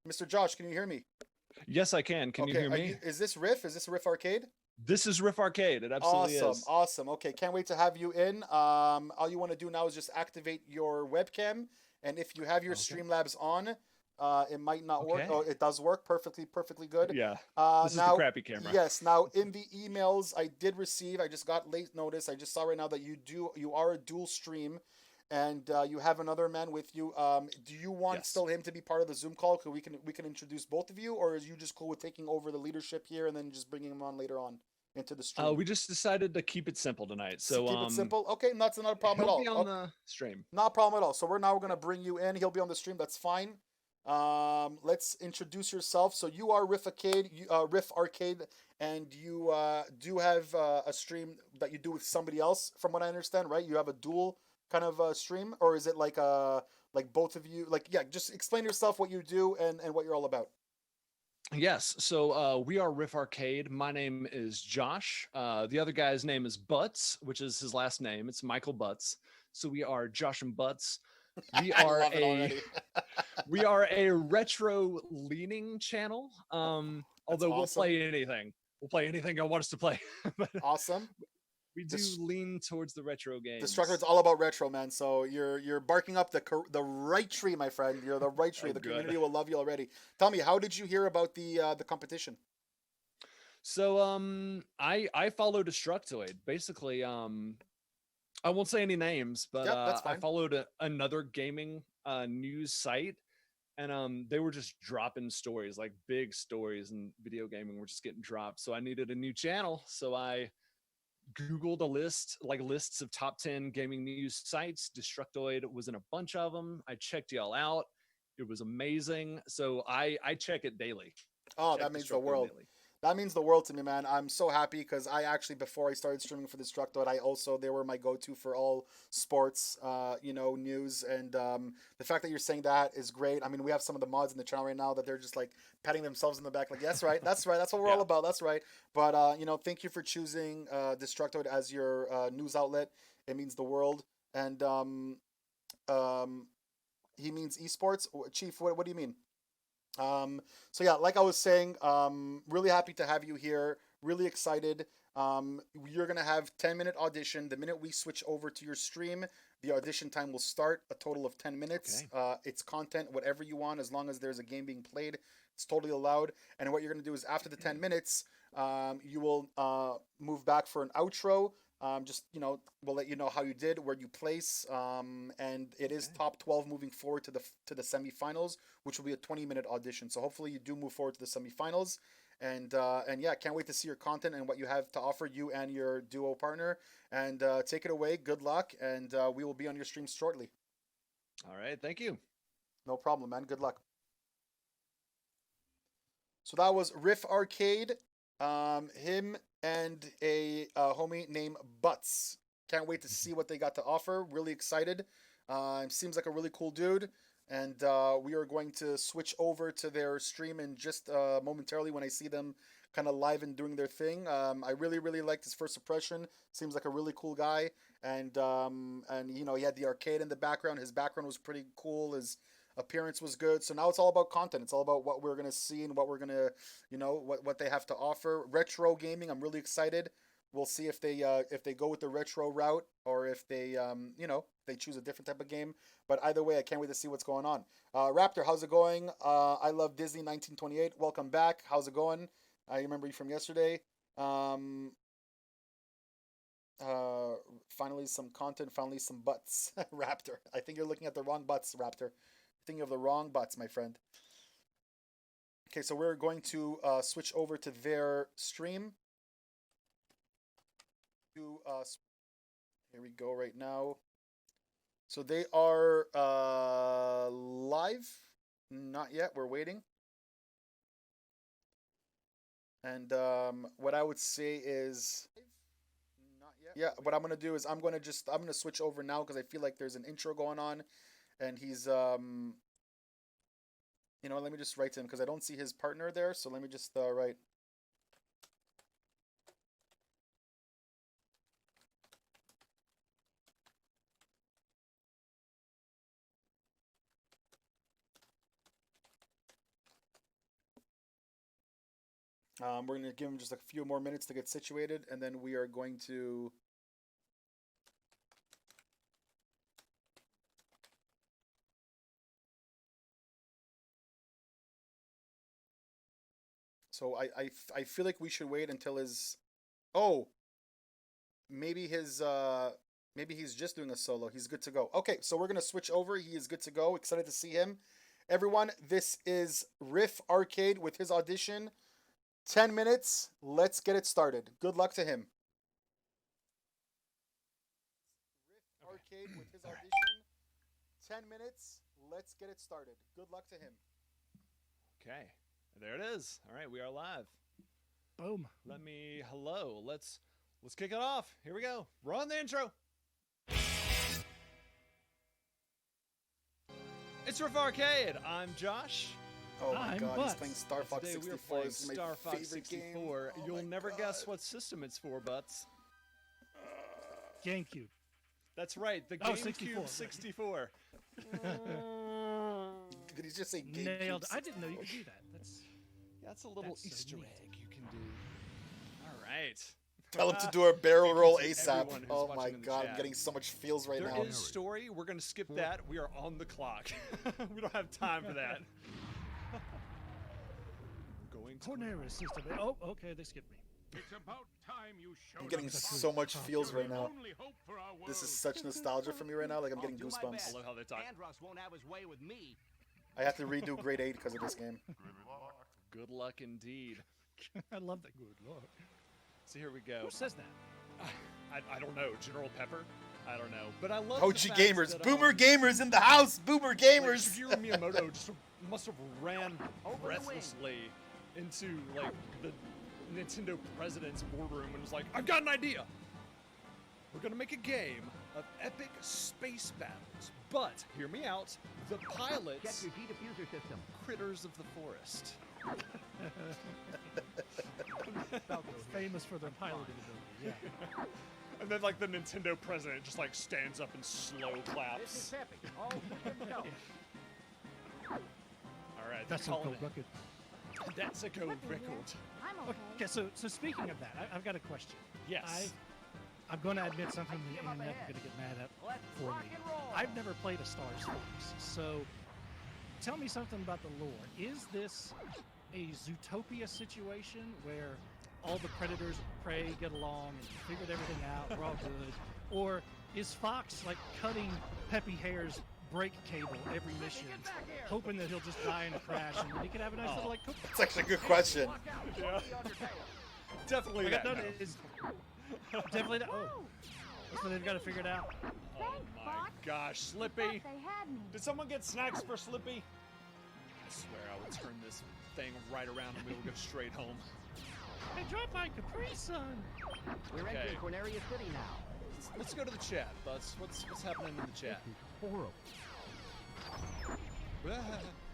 Mr. Josh, can you hear me? Yes, I can. Can you Okay, hear are you? me? Is this Riff? Is this Riff Arcade? This is Riff Arcade. It absolutely Awesome, is. awesome. Okay, can't wait to have you in. All you want to do now is just activate your webcam, and if you have your Okay. Streamlabs on, it might not work. Oh, Okay. it does work perfectly, perfectly good. Yeah. This is the Now, crappy camera. yes, now in the emails I did receive, I just got late notice. I just saw right now that you are a dual stream, and you have another man with you. Do you want Yes. still him to be part of the Zoom call? Cause we can introduce both of you, or is you just cool with taking over the leadership here and then just bringing him on later on into the stream? We just decided to keep it simple tonight. So So keep it simple. Okay, that's not a problem at he'll be all. on Okay, the stream. not a problem at all. So we're now gonna bring you in. He'll be on the stream. That's fine. Let's introduce yourself. So you are Riff Arcade, and you do have a stream that you do with somebody else, from what I understand, right? You have a dual kind of stream, or is it like both of you? Like, yeah, just explain yourself, what you do, and what you're all about. Yes. So we are Riff Arcade. My name is Josh. The other guy's name is Butts, which is his last name. It's Michael Butts. So we are Josh and Butts. We I are love it a already. we are a retro leaning channel. That's Although we'll awesome. play anything. We'll play anything I want us to play. But Awesome. we do This lean towards the retro Destructoid's games. all about retro, man. So you're barking up the right tree, my friend. You're the right tree. Oh, The good. community will love you already. Tell me, how did you hear about the competition? So I follow Destructoid. Basically, I won't say any names, but Yep, that's I fine. followed another gaming news site, and they were just dropping stories, like big stories, and video gaming were just getting dropped. So I needed a new channel, so I Googled a list, like lists of top 10 gaming news sites. Destructoid was in a bunch of them. I checked y'all out. It was amazing. So I check it daily. Oh, Check that means the Destructoid world. daily. That means the world to me, man. I'm so happy because I actually, before I started streaming for Destructoid, they were my go-to for all sports, news. And the fact that you're saying that is great. I mean, we have some of the mods in the channel right now that they're just like patting themselves in the back, like, that's right, that's right, that's what we're all Yeah. about, that's right. But thank you for choosing Destructoid as your news outlet. It means the world. And um, he means esports. Chief, what do you mean? So yeah, like I was saying, really happy to have you here. Really excited. You're gonna have 10-minute audition. The minute we switch over to your stream, the audition time will start. A total of 10 minutes. Okay. It's content, whatever you want, as long as there's a game being played. It's totally allowed. And what you're gonna do is after the 10 minutes, you will move back for an outro. Just we'll let you know how you did, where you place, and it is Okay. top 12 moving forward to the semifinals, which will be a 20-minute audition. So hopefully you do move forward to the semifinals, and yeah, can't wait to see your content and what you have to offer, you and your duo partner. And take it away. Good luck, and we will be on your stream shortly. All right. Thank you. No problem, man. Good luck. So that was Riff Arcade. Him and a homie named Butts. Can't wait to see what they got to offer. Really excited. Seems like a really cool dude. And we are going to switch over to their stream in just momentarily when I see them kind of live and doing their thing. I really, really liked his first impression. Seems like a really cool guy. And he had the arcade in the background. His background was pretty cool. His appearance was good. So now it's all about content. It's all about what we're gonna see and what we're gonna, what they have to offer. Retro gaming. I'm really excited. We'll see if they go with the retro route or if they choose a different type of game. But either way, I can't wait to see what's going on. Raptor, how's it going? I love Disney 1928. Welcome back. How's it going? I remember you from yesterday. Um, uh, Finally some content. Finally some butts. Raptor. I think you're looking at the wrong butts, Raptor. Thinking of the wrong butts, my friend. Okay, so we're going to switch over to their stream. Here we go right now. So they are live. Not yet. We're waiting. And what I would say is, yeah, what I'm gonna do is I'm gonna switch over now because I feel like there's an intro going on, and he's let me just write to him because I don't see his partner there. So let me just write. We're gonna give him just a few more minutes to get situated, and then we are going to. So I feel like we should wait until his. Oh, maybe maybe he's just doing a solo. He's good to go. Okay, so we're gonna switch over. He is good to go. Excited to see him. Everyone, this is Riff Arcade with his audition. 10 minutes. Let's get it started. Good luck to him. Riff Arcade with his audition. 10 minutes. Let's get it started. Good luck to him. Okay, there it is. All right, we are live. Boom. Hello. Let's kick it off. Here we go. Run the intro. It's Riff Arcade. I'm Josh. Oh my I'm god, Butts. he's playing Star Fox Today 64. we are playing This is my Star Fox favorite 64. game. Oh You'll my never guess God. what system it's for, Butts. GameCube. That's right, the Oh, GameCube 64. 64. Did he just say GameCube? Nailed. I didn't know you could do that. That's a little That's so Easter neat. egg you can do. All right. Tell him to do a barrel roll to ASAP. everyone who's Oh my watching in the god, I'm chat. getting so much feels right There now. is story. We're going to skip that. We are on the clock. We don't have time for that. Going to Cornera system. Oh, okay, they skipped me. It's about time you showed I'm getting us so much feels you're right the now. only hope for our This is world. such nostalgia for me right now. Like I'm I'll getting do my goosebumps. best. I love how they talk. Andros won't have his way with me. I have to redo grade 8 because of this game. Good luck indeed. I love that. Good luck. So here we go. Who says that? I don't know. General Pepper? I don't know. But I love OG the fact gamers, that, Boomer gamers in the house, Boomer like, gamers. Shigeru Miyamoto just must have ran Open the breathlessly into like the Nintendo president's boardroom and was like, "I've got an idea. We're gonna make a game of epic space battles, but hear me out. The Check pilots, your diffuser system. critters of the forest." Famous for their piloting ability. Yeah. And then like the Nintendo president just like stands up and slow This is claps. Peppy. All systems go. All right, That's they're a calling cool it. record. That's a code record. I'm okay. Okay, so speaking of that, I've got a question. Yes. I'm going to admit something the internet is going to get mad at Let's for rock me. and roll. I've never played a Star Fox, so tell me something about the lore. Is this a Zootopia situation where all the predators and prey get along and figured everything out, we're all good? Or is Fox like cutting Peppy Hare's brake cable every mission, hoping that he'll just die in a crash and then he can have a nice little like cook? That's actually a good question. Walk out. Yeah. Show the Undertaker. Definitely Like, that. no, no. it's definitely that. Oh, so they've got to figure it out. Oh Thanks, my Fox. gosh, Thought Slippy! they had me. Did someone get snacks for Slippy? I swear I will turn this thing right around and we will go straight home. Hey, drop my Capri Sun. We're Okay. entering Corneria City now. Let's go to the chat, Buzz. What's happening in the chat? Horrible.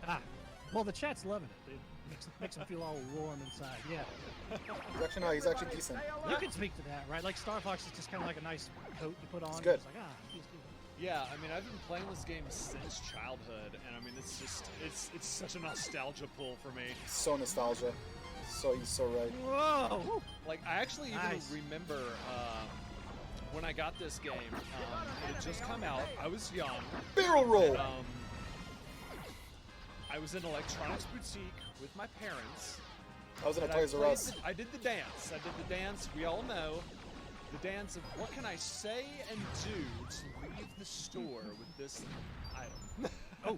Ah, well, the chat's loving it. It makes them feel all warm inside. Yeah, He's actually decent. you can speak to that, right? Like Star Fox is just kind of like a nice coat you put on. good. It's like, it feels good. Yeah, I mean I've been playing this game since childhood, and I mean it's just it's such a nostalgia pull for me. So nostalgia. So he's so right. Whoa! Like I actually even Nice. remember when I got this game. It had just come out. I was young. Barrel roll. I was in electronics boutique with my parents. I was in a and Toys R played Us. I did the dance. I did the dance. We all know the dance of what can I say and do to leave the store with this item. Oh,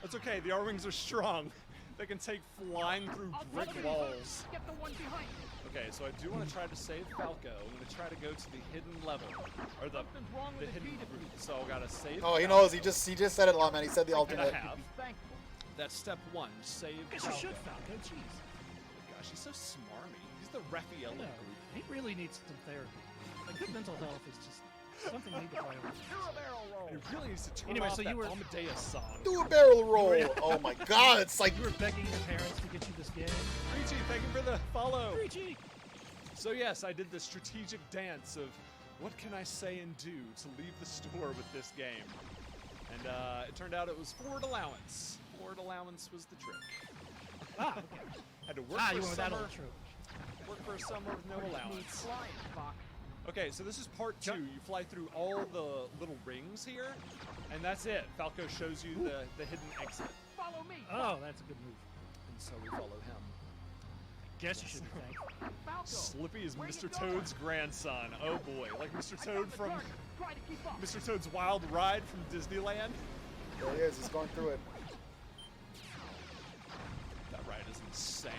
That's okay. The R-Wings are strong. They can take flying through brick walls. Get the one behind. Okay, so I do want to try to save Falco. I'm going to try to go to the hidden level, or the wrong with the hidden G route. So I got to save. Oh, he Falco. knows. He just said it a lot, man. He said the And I alternate. have. Thank That's step one. Save guess you Falco. should, Falco. Jeez. Gosh, he's so smarmy. He's the Raphael No, group. he really needs some therapy. Like, good mental health is just something you need to prioritize. Do a barrel roll. He really needs to turn Anyway, off so that you were- Amadeus song. Do a barrel roll. Oh my god, it's like You were begging your parents to get you this game. Preachy, thank you for the follow. Preachy. So yes, I did the strategic dance of what can I say and do to leave the store with this game. And it turned out it was forward allowance. Forward allowance was the trick. Ah, okay. Had to work Ah, for you went with that summer. old trope. Work for a summer with no Need allowance. flying, Spock. Okay, so this is part 2. You fly through all the little rings here, and that's it. Falco shows you the hidden exit, Follow me. Oh, that's a good move. and so we follow him. Guess you should be thankful. Falco. Slippy is Where you Mr. going? Toad's grandson. Oh boy, like Mr. I got Toad the from target. Try to keep up. Mr. Toad's Wild Ride from Disneyland. There he is. He's going through it. That ride is insane.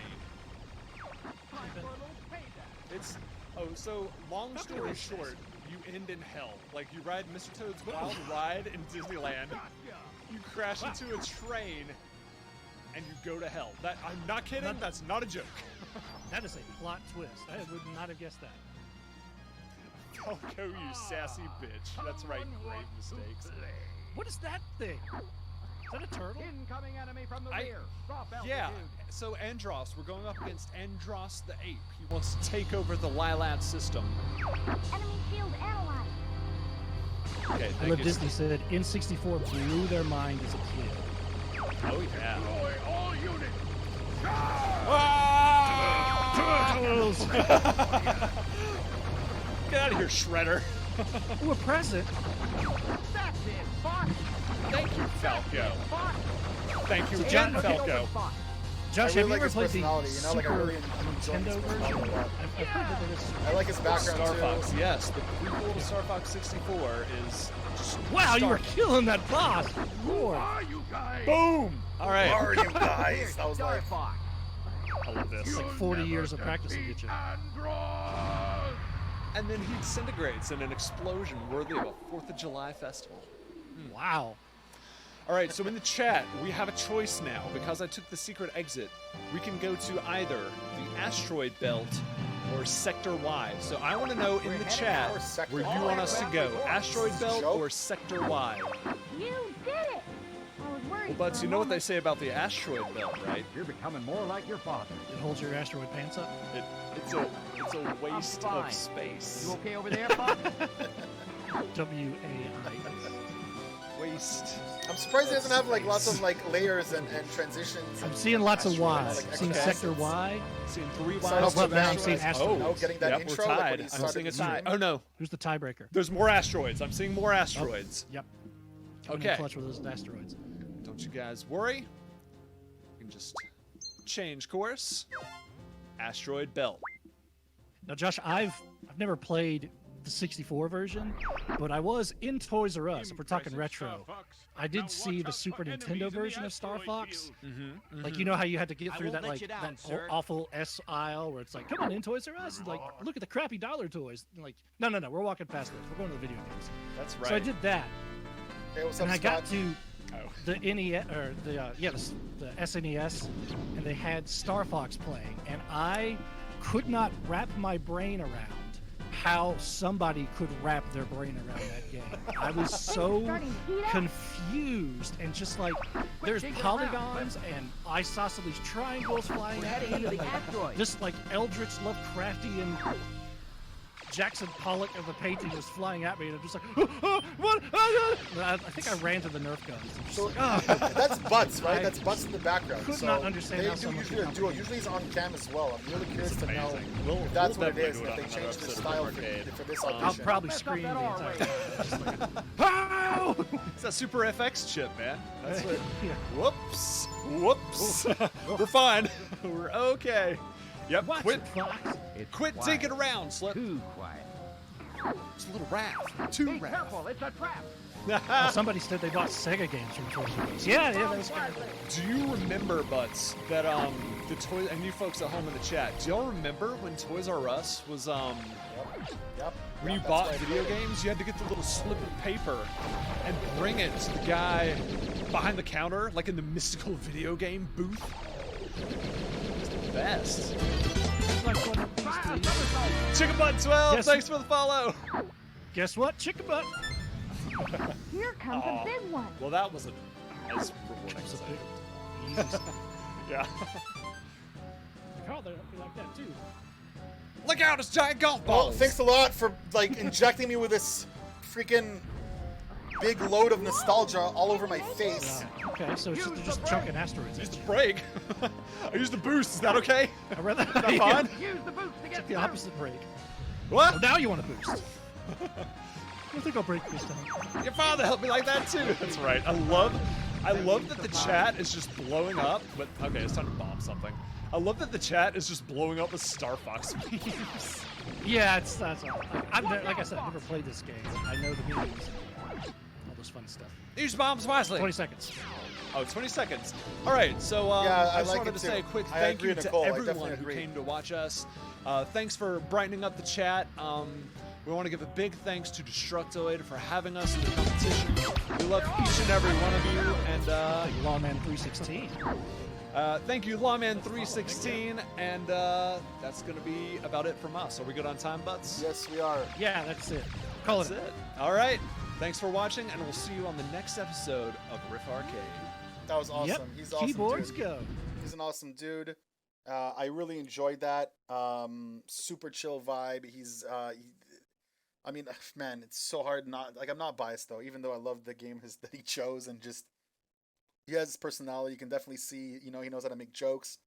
Time for a little payback. So long story short, you end in hell. Like you ride Mr. Toad's Wild Ride in Disneyland, Gotcha. you crash into a train, and you go to hell. That I'm not kidding. That's not a joke. That is a plot twist. I would not have guessed that. Falco, you sassy bitch. That's right. Grave mistakes. What is that thing? Is that a turtle? Incoming enemy from the I- rear. Drop altitude. Yeah. So Andros, we're going up against Andros the ape. He wants to take over the Lilat system. Enemy shield analyzed. Okay, I thank love you. Disney said N64 blew their mind as a kid. Oh yeah. Deploy all units. Turtles! Get out of here, Shredder. Ooh, a present. That's it, Spock. Thank you, Falco. Spock. Thank you So again, John- Falco. Spock. Josh, I have really you like ever his played the personality, you know, like I Super really enjoy his Nintendo version? personality a lot. I've heard that there is. I like his background Star too. Fox, yes. The prequel to Star Fox 64 is just Wow, you were Star- killing that boss. Lord. Are you guys? Boom! All right. Where are you guys? That was Star like, Fox. I love this. Like 40 years of practice will get you. Andros. And then he disintegrates in an explosion worthy of a 4th of July festival. Wow. All right, so in the chat, we have a choice now. Because I took the secret exit, we can go to either the asteroid belt or Sector Y. So I want to know in the chat Or Sector where you Y. want us to go. Asteroid This is a belt joke. or Sector Y. You did it! I was worried. Well, Butts, for a you know what they moment. say about the asteroid belt, right? You're becoming more like your father. It holds your asteroid pants up. It's a waste fine. of space. You okay over there, Spock? W-A-I-S. Waste. I'm surprised he doesn't have like lots of like layers and transitions. I'm seeing lots of Asteroid, Y's. like, Seeing extra Sector acids. Y. Seeing 3 Started Ys. off with now I'm seeing asteroids. asteroids. Oh, getting that yep, intro, we're like, tied. when he I'm started seeing a the tie. stream. Oh no, Who's the tiebreaker? there's more asteroids. I'm seeing more asteroids. Yep. Okay. Clutch with those asteroids. Don't you guys worry. We can just change course. Asteroid belt. Now, Josh, I've never played the 64 version, but I was in Toys R Us. If we're talking Impressive, Star retro, Fox. I did Now see watch the out Super for enemies Nintendo in the version of Star asteroid Fox. field. Like, you know how you had to get I through won't that let like you down, that sir. awful S aisle where it's like, come on in Toys R Us, and like, look at the crappy dollar toys. And like, no, we're walking past those. We're going to the video games. That's right. So I did that, Hey, what's up, and I got Scott? to Oh. the NES or the SNES, and they had Star Fox playing, and I could not wrap my brain around how somebody could wrap their brain around that game. I was so Starting to heat up. confused and just like there's digging polygons and isosceles triangles flying We're at heading me, into and, the like, asteroid. just like Eldritch Lovecraftian Jackson Pollock of the painting was flying at me, and I'm just like, what? I think I ran to the Nerf guns. I'm just So, like, "Ah." that's Butts, right? I That's Butts in the background. could so not understand they how do someone usually could a duo. Usually he's on cam as well. I'm really curious to know amazing. We'll if that's what it definitely is. do If it they on changed another their episode style of Arcade. for this I'll I'll audition. probably Messed up scream the that R entire rate. time. Just like, "Ow!" It's that Super FX chip, man. That's what. Yeah. Whoops. Whoops. We're fine. We're okay. Yep. Watch Quit. it, Fox. Quit digging around, Slip. Too quiet. It's a little raft. Too Be raft. careful, it's a trap. Oh, somebody said they bought Sega games from Toys R Us. Yeah, that was kind of. Do you remember, Butts, that the toy and you folks at home in the chat? Do y'all remember when Toys R Us was Yep. when you That's bought right. video games, you had to get the little slip of paper and bring it to the guy behind the counter, like in the mystical video game booth. It's the best. Chicken Butt 12, Yes. thanks for the follow. Guess what? Chicken butt. Here comes a big one. Well, that wasn't as rewarding That's as a I big, easy stuff. Yeah. Carl, they'll be like that too. Look out, it's giant golf Well, balls. thanks a lot for like injecting me with this freaking big load of nostalgia all over my face. Okay, so it's just chucking asteroids. Use the brake. I used the boost. Is that okay? I read that. Is that fine? Use the boost to get The through. opposite brake. What? Oh, now you want to boost. I think I'll brake this time. Your father helped me like that too. That's right. I love that the chat is just blowing up. But okay, it's time to bomb something. I love that the chat is just blowing up with Star Fox memes. Yeah, that's all. Like I said, I've never played this game. But I know the memes and all this fun stuff. Use bombs wisely. 20 seconds. Oh, 20 seconds. All right, so Yeah, I I just like wanted it to say a too. quick I thank agree, you to Nicole. I everyone definitely who agree. came to watch us. Thanks for brightening up the chat. We want to give a big thanks to Destructoid for having us in the competition. We love each and every one of you, and Lawman 316. thank you, Lawman316, and that's going to be about it from us. Are we good on time, Butts? Yes, we are. Yeah, that's it. Call That's it. it. All right. Thanks for watching, and we'll see you on the next episode of Riff Arcade. That was awesome. Yep. He's awesome. Keyboards Dude. go. He's an awesome dude. I really enjoyed that. Super chill vibe. I mean, man, it's so hard not like I'm not biased though, even though I love the game that he chose and just he has his personality. You can definitely see, he knows how to make jokes.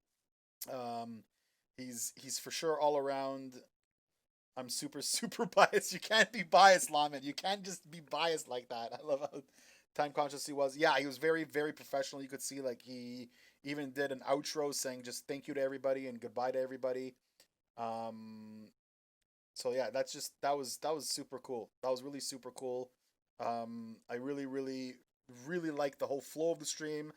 He's for sure all around. I'm super super biased. You can't be biased, Laman. You can't just be biased like that. I love how time conscious he was. Yeah, he was very very professional. You could see like he even did an outro saying just thank you to everybody and goodbye to everybody. So yeah, that was super cool. That was really super cool. I really really really liked the whole flow of the stream.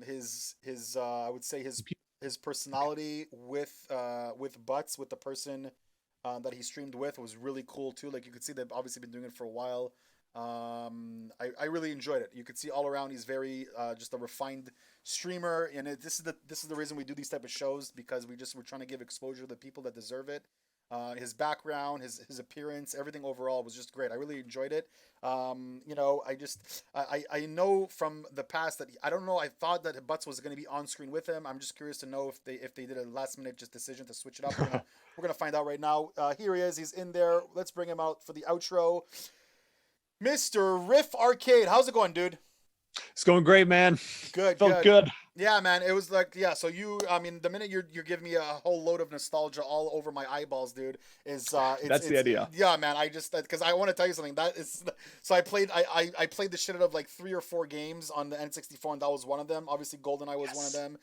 His I would say his personality with Butts, with the person that he streamed with, was really cool too. Like you could see they've obviously been doing it for a while. I really enjoyed it. You could see all around he's very just a refined streamer, and this is the reason we do these type of shows, because we're trying to give exposure to the people that deserve it. His background, his appearance, everything overall was just great. I really enjoyed it. I know from the past that I don't know. I thought that Butts was going to be on screen with him. I'm just curious to know if they did a last minute just decision to switch it up. We're gonna find out right now. Here he is. He's in there. Let's bring him out for the outro. Mr. Riff Arcade, how's it going, dude? It's going great, man. Good. Felt good. Yeah, man. It was like, yeah. So I mean, the minute you're giving me a whole load of nostalgia all over my eyeballs, dude, that's the idea. Yeah, man. I just because I want to tell you something. That is so I played the shit out of like 3 or 4 games on the N64, and that was one of them. Obviously, GoldenEye was one of them.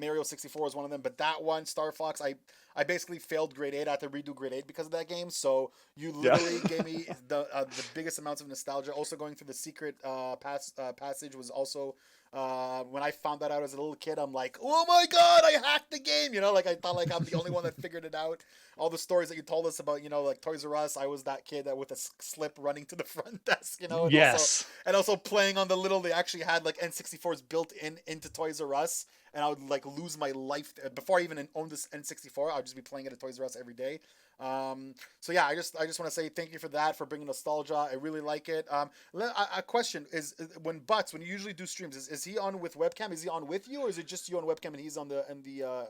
Mario 64 was one of them. But that one, Star Fox, I basically failed grade 8. I had to redo grade 8 because of that game. So you literally gave me the biggest amounts of nostalgia. Also going through the secret passage was also. When I found that out as a little kid, I'm like, oh my god, I hacked the game, like I thought like I'm the only one that figured it out. All the stories that you told us about, like Toys R Us, I was that kid that with a slip running to the front desk, and Yes. also playing on the little, they actually had like N64s built into Toys R Us, and I would like lose my life before I even owned this N64. I'd just be playing it at Toys R Us every day. So yeah, I just want to say thank you for that, for bringing nostalgia. I really like it. A question is, when you usually do streams, is he on with webcam? Is he on with you, or is it just you on webcam and he's on the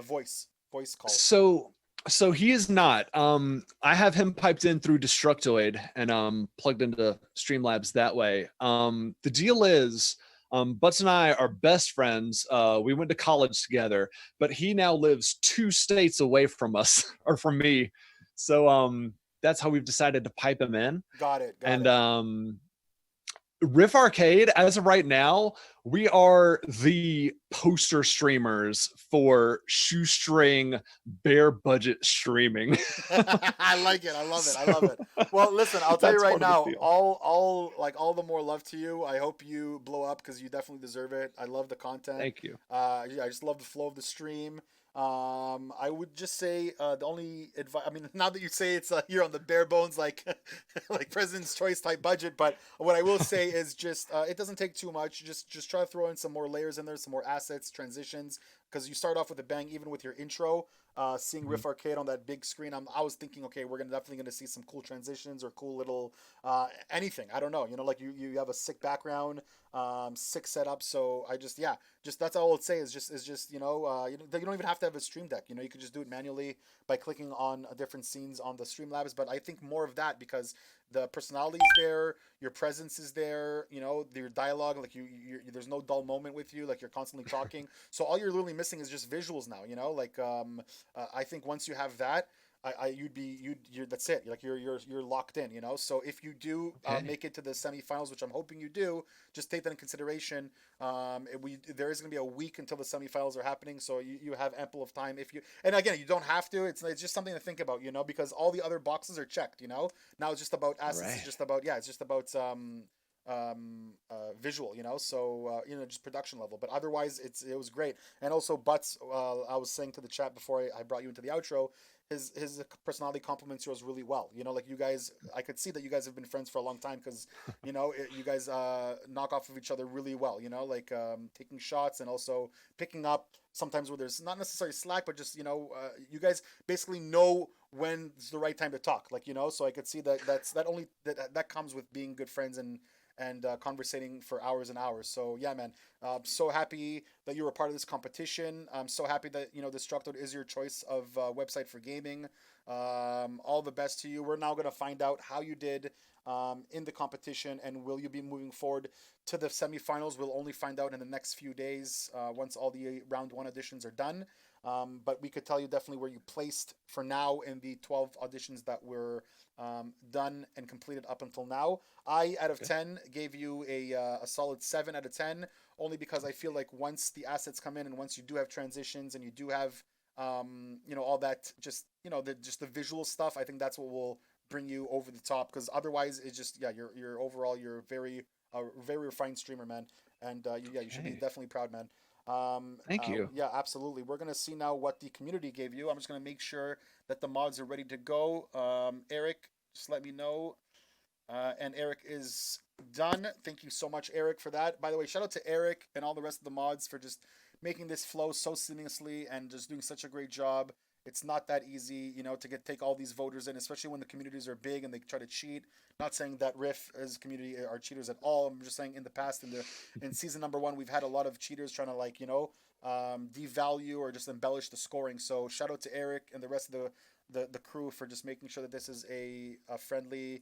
voice call? So he is not. I have him piped in through Destructoid and plugged into Streamlabs that way. The deal is, Butts and I are best friends. We went to college together, but he now lives 2 states away from us, or from me. So that's how we've decided to pipe him in. Got it. Riff Arcade, as of right now, we are the poster streamers for shoestring bare budget streaming. I like it. I love it. Well, listen, I'll tell you That's right now, part of the deal. all the more love to you. I hope you blow up because you definitely deserve it. I love the content. Thank you. I just love the flow of the stream. I would just say the only advice. I mean, now that you say it's here on the bare bones, like like President's Choice type budget, but what I will say is just it doesn't take too much. Just try to throw in some more layers in there, some more assets, transitions, because you start off with a bang, even with your intro. seeing Riff Arcade on that big screen, I was thinking, okay, we're definitely gonna see some cool transitions or cool little anything. I don't know, like you have a sick background, sick setup. So I just that's all I'd say is just you don't even have to have a stream deck. You could just do it manually by clicking on different scenes on the Streamlabs. But I think more of that because the personality is there, your presence is there, your dialogue, like there's no dull moment with you, like you're constantly talking. So all you're literally missing is just visuals now, like I think once you have that, you're that's it. Like you're locked in, So if you do make it to the semifinals, which I'm hoping you do, just take that in consideration. There is going to be a week until the semifinals are happening, so you have ample of time. And again, you don't have to. It's just something to think about, because all the other boxes are checked. Now it's just about assets. Right. It's just about visual, so just production level. But otherwise, it was great. And also, Butts, I was saying to the chat before I brought you into the outro, his personality complements yours really well. Like you guys, I could see that you guys have been friends for a long time because you guys knock off of each other really well. Like taking shots and also picking up sometimes where there's not necessarily slack, but just you guys basically know when it's the right time to talk. Like so I could see that comes with being good friends and conversating for hours and hours. So yeah, man, so happy that you were part of this competition. I'm so happy that Destructoid is your choice of website for gaming. All the best to you. We're now going to find out how you did in the competition, and will you be moving forward to the semifinals? We'll only find out in the next few days once all the round 1 auditions are done. But we could tell you definitely where you placed for now in the 12 auditions that were done and completed up until now. I, out of 10, gave you a solid 7 out of 10, only because I feel like once the assets come in and once you do have transitions and you do have, all that, just the visual stuff, I think that's what will bring you over the top. Because otherwise, it's just you're overall you're a very refined streamer, man, and you should be definitely proud, man. Thank you. Yeah, absolutely. We're gonna see now what the community gave you. I'm just gonna make sure that the mods are ready to go. Eric, just let me know. And Eric is done. Thank you so much, Eric, for that. By the way, shout out to Eric and all the rest of the mods for just making this flow so seamlessly and just doing such a great job. It's not that easy, to take all these voters in, especially when the communities are big and they try to cheat. Not saying that Riff as community are cheaters at all. I'm just saying in the past, in season number 1, we've had a lot of cheaters trying to devalue or just embellish the scoring. So shout out to Eric and the rest of the crew for just making sure that this is a friendly,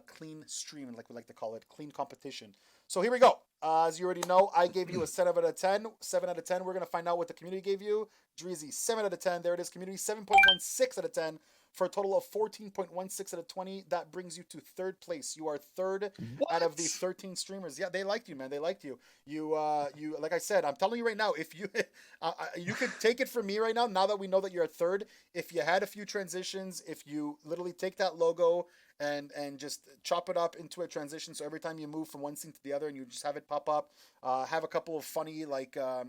clean stream, like we like to call it, clean competition. So here we go. As you already know, I gave you a 7 out of 10. 7 out of 10. We're going to find out what the community gave you. Dreezy, 7 out of 10. There it is. Community, 7.16 out of 10. For a total of 14.16 out of 20. That brings you to 3rd place. You are 3rd out of the 13 streamers. Yeah, they liked you, man. They liked you. You like I said, I'm telling you right now, if you you could take it from me right now that we know that you're 3rd, if you had a few transitions, if you literally take that logo and just chop it up into a transition, so every time you move from one scene to the other and you just have it pop up, have a couple of funny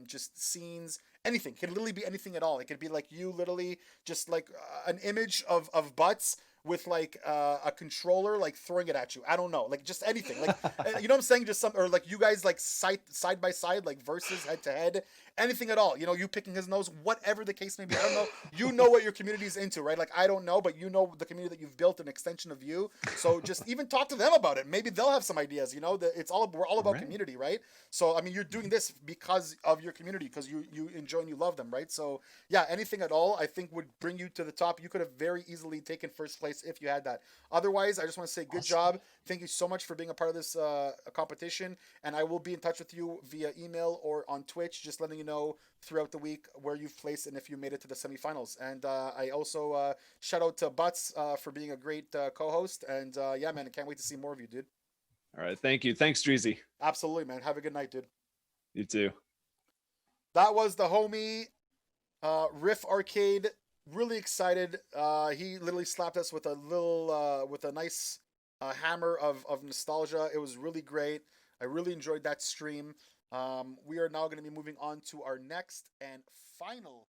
just scenes, anything. It could literally be anything at all. It could be like you literally just like an image of Butts with like a controller like throwing it at you. I don't know, like just anything, like you know what I'm saying, just some, or like you guys like side by side, like versus head to head, anything at all, you picking his nose, whatever the case may be. I don't know, what your community is into, right? Like I don't know, but the community that you've built, an extension of you, so just even talk to them about it. Maybe they'll have some ideas. We're all about community, right? So I mean, you're doing this because of your community, because you enjoy and you love them, right? So yeah, anything at all I think would bring you to the top. You could have very easily taken 1st place if you had that. Otherwise, I just want to say good job. Thank you so much for being a part of this competition, and I will be in touch with you via email or on Twitch, just letting you know throughout the week where you've placed and if you made it to the semifinals. And I also shout out to Butts for being a great co-host, and yeah, man, I can't wait to see more of you, dude. All right, thank you. Thanks, Dreezy. Absolutely, man. Have a good night, dude. You too. That was the homie Riff Arcade. Really excited. He literally slapped us with a nice hammer of nostalgia. It was really great. I really enjoyed that stream. We are now going to be moving on to our next and final